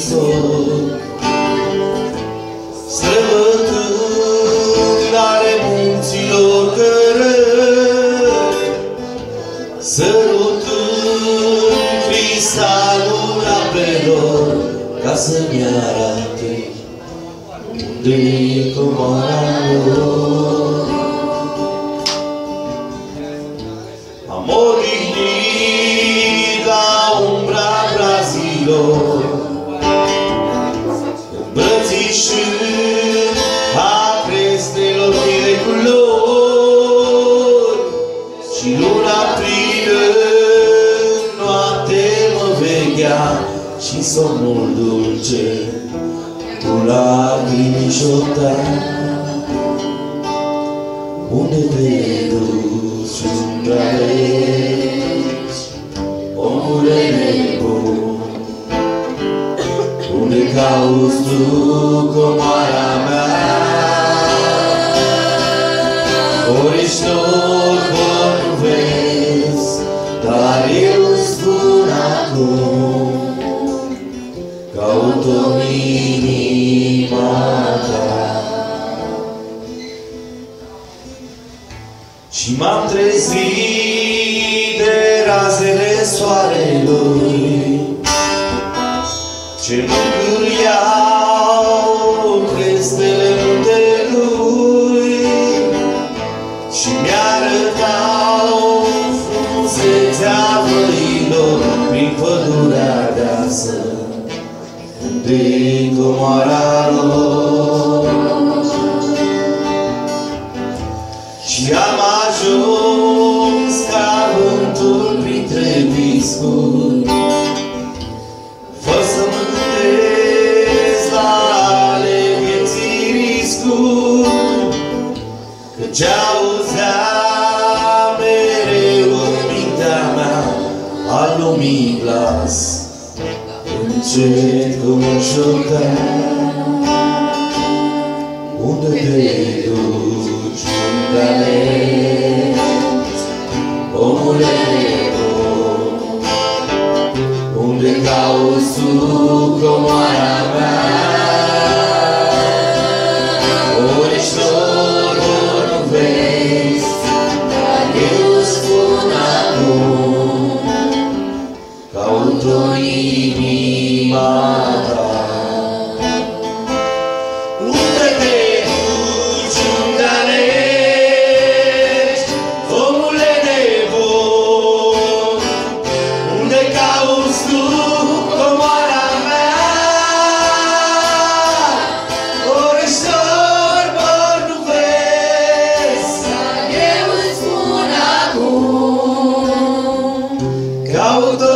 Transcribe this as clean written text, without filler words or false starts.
Hristos, străbătând ale munților cărări, sărutând cristalul apelor, ca să-mi arate unde-i comora lor. Am odihnit la umbra brazilor, îmbrățișând a crestelor fire culori, și luna plină noapte mă veghea, și somnul dulce cu lacrimi șoptea. Unde te duci, unde alegi, omule nebun? Unde cauți tu comoara mea? Ori ești tot, ori nu vezi, dar eu îți spun acum, caut-o în inima ta. Și m-am trezit de razele soarelui, ce mângâiau crestele muntelui și mi-arătau frumusețea văilor prin pădurea deasă, unde-i comoara lor. Și am ajuns ca vântul printre viscuri, fără să mă gândesc la ale vieții riscuri, căci auzea mereu în mintea mea al lumii glas, încet cum îmi șoptea. Unde te duci, unde alegi, omule nebun? Unde cauți tu comoara mea? Ori ești tot, ori nu vezi, dar eu îți spun acum, caut-o în inima ta. Unde te duci, unde alegi, omule nebun? Unde cauți tu comoara mea? Ori ești orb, ori nu vezi, dar eu îți spun acum, caut-o